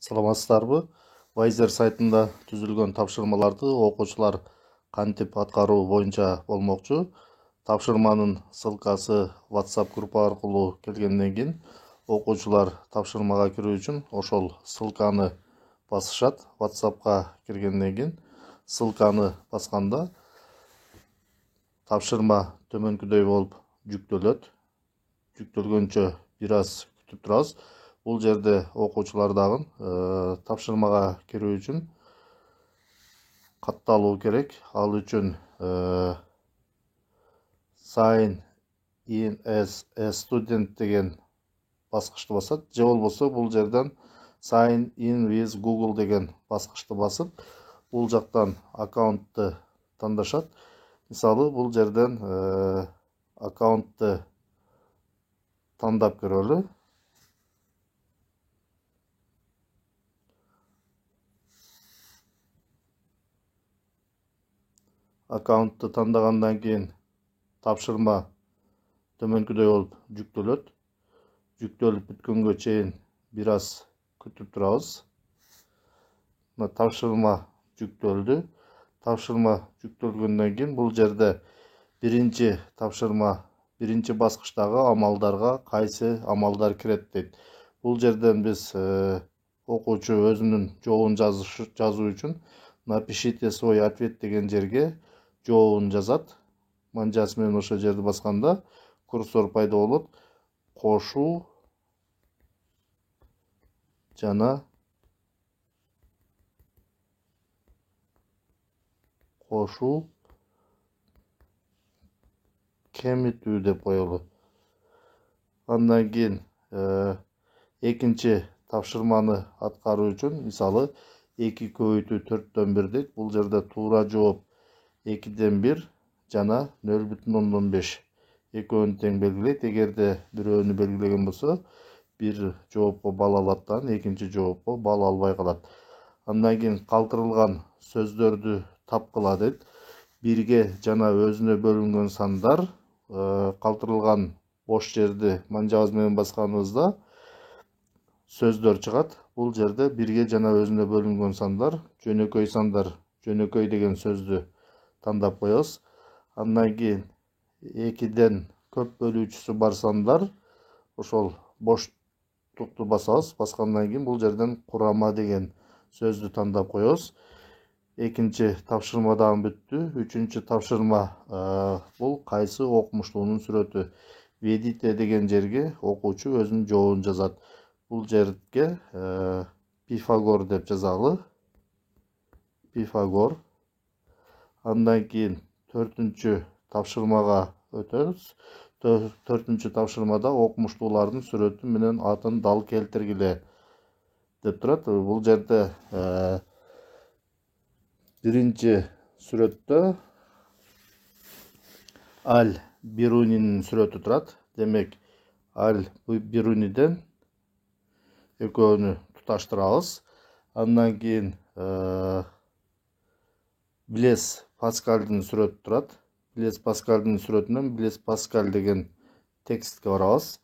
Саламатсыздарбы? Wizer сайтында түзүлгөн тапшырмаларды окуучулар кантип аткаруу боюнча болмокчу. Тапшырманын ссылкасы WhatsApp группа аркылуу келгенден кийин окуучулар тапшырмага кирүү үчүн ошол ссылканы басышат. WhatsApp'ка киргенден кийин ссылканы басканда тапшырма төмөнкүдөй болуп жүктөлөт. Жүктөлгөнчө бир аз күтүп турабыз. Бул жерде окуучулар дагы тапшырмага кирүү үчүн катталуу керек. Ал үчүн sign in as a student деген баскычты басат. Же болбосо бул жерден sign in with Google деген баскычты басып, бул жактан аккаунтты тандашат. Мисалы, бул жерден аккаунтты тандап көрөлү. Аккаунтты тандагандан кийин тапшырма төмөнкүдөй болуп жүктөлөт. Жүктөлүп бүткөнгө чейин бир аз күтүп турабыз. Тапшырма жүктөлдү. Тапшырма жүктөлгөндөн кийин бул жерде биринчи тапшырма, биринчи баскычтагы амалдарга кайсы амалдар кирет дейт. Бул жерден биз окуучу өзүнүн жообун жазуу үчүн напишите свой ответ деген жерге жообун жазат. Манжасы менен ошол жерди басканда курсор пайда болот. Кошуу жана кемитүү деп коелу. Андан кийин экинчи тапшырманы аткаруу үчүн, мисалы, 2 көбөйтүү 4-төн 1 дейт. Бул жерде туура жооп 2-ден 1 жана 0,5. Экөөнү тең белгилейт. Эгерде бирөөнү белгилеген болсо, бир жоопко балл алат да, экинчи жоопко балл албай калат. Андан кийин калтырылган сөздөрдү тапкыла дейт. 1ге жана өзүнө бөлүнгөн сандар, калтырылган бош жерди манжабыз менен басканыбызда сөздөр чыгат. Бул жерде 1ге жана өзүнө бөлүнгөн сандар, жөнөкөй сандар, жөнөкөй деген сөздү тандап коебуз. Андан кийин 2ден көп бөлүүчүсү бар сандар, ошол боштукту басабыз. Баскандан кийин бул жерден курама деген сөздү тандап коебуз. Экинчи тапшырма дагы бүттү. Үчүнчү тапшырма бул кайсы окумуштуунун сүрөтү. Введите деген жерге окуучу өзүнүн жообун жазат. Бул жерге Пифагор деп жазалы. Пифагор. Андан кийин 4-үнчү тапшырмага өтөбүз. 4-үнчү тапшырмада окумуштуулардын сүрөтү менен атын дал келтиргиле деп турат. Бул жерде биринчи сүрөттө Аль Бирунинин сүрөтү турат. Демек, Аль Бируниден экөөнү туташтырабыз. Андан кийин Блес Паскальдын сүрөтү турат. Блес Паскальдын сүрөтүнөн Блес Паскаль деген текстке барабыз.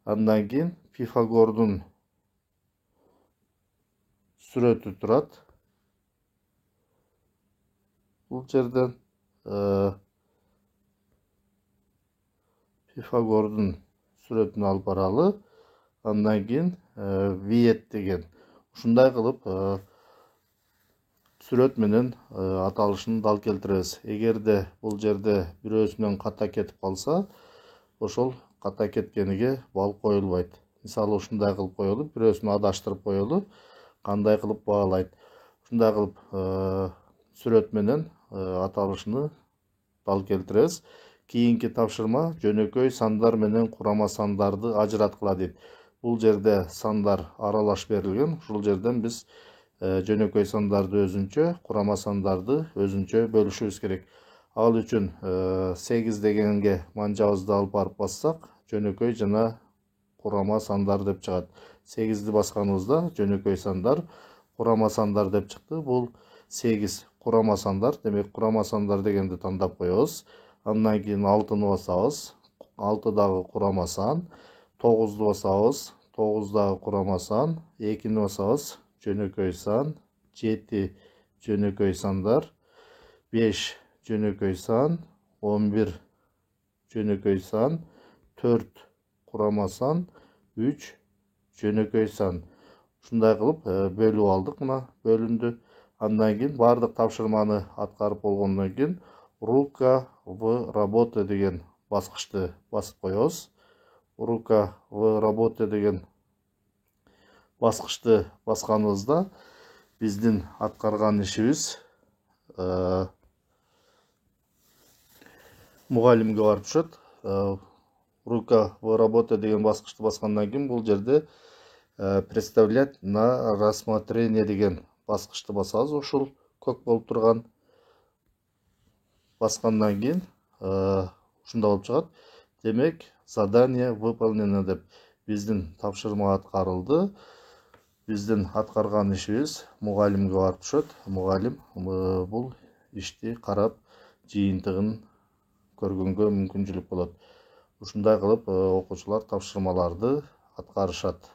Андан кийин Пифагордун сүрөтү турат. Бул жерден Пифагордун сүрөтүн алып баралы. Андан кийин Виет деген. Ушундай кылып сүрөт менен аталышын дал келтиребиз. Эгерде бул жерде бирөөсүнөн ката кетип калса, ошол ката кеткениге балл коюлбайт. Мисалы, ушундай кылып коелу, бирөөсүн адаштырып коелу, кандай кылып баалайт. Ушундай кылып сүрөт менен аталышыны дал келтиребиз. Кийинки тапшырма жөнөкөй сандар менен курама сандарды ажыраткыла дейт. Бул жерде сандар аралаш берилген. Ушул жерден биз жөнөкөй сандарды өзүнчө, курама сандарды өзүнчө бөлүшүбүз керек. Ал үчүн 8 дегенге манжабызды алып барып бассак, жөнөкөй жана курама сандар деп чыгат. 8ди басканыбызда жөнөкөй сандар, курама сандар деп чыкты. Бул 8 курама сандар. Демек, курама сандар дегенди тандап коебуз. Андан кийин 6-ны басабыз. 6 дагы курама сан. 9-ду басабыз. 9 дагы курама сан. 2-ни басабыз. жөнөкөй сан, 7 жөнөкөй сандар, 5 жөнөкөй сан, 11 жөнөкөй сан, 4 курама сан, 3 жөнөкөй сан. Ушундай кылып бөлүп алдык, мына бөлүндү. Андан кийин бардык тапшырманы аткарып болгондон кийин рука в работе деген баскычты басып коебуз. Рука в работе деген баскычты басканыбызда биздин аткарган ишибиз мугалимге барып түшөт. Рука в работе деген баскычты баскандан кийин бул жерде представлять на рассмотрение деген баскычты басабыз. Ушул көк болуп турган баскандан кийин ушунда болуп чыгат. Демек, задание выполнено деп биздин тапшырма аткарылды. Биздин аткарган ишибиз мугалимге барып түшөт. Мугалим бул ишти карап, жыйынтыгын көргөнгө мүмкүнчүлүк болот. Ушундай кылып окуучулар тапшырмаларды аткарышат.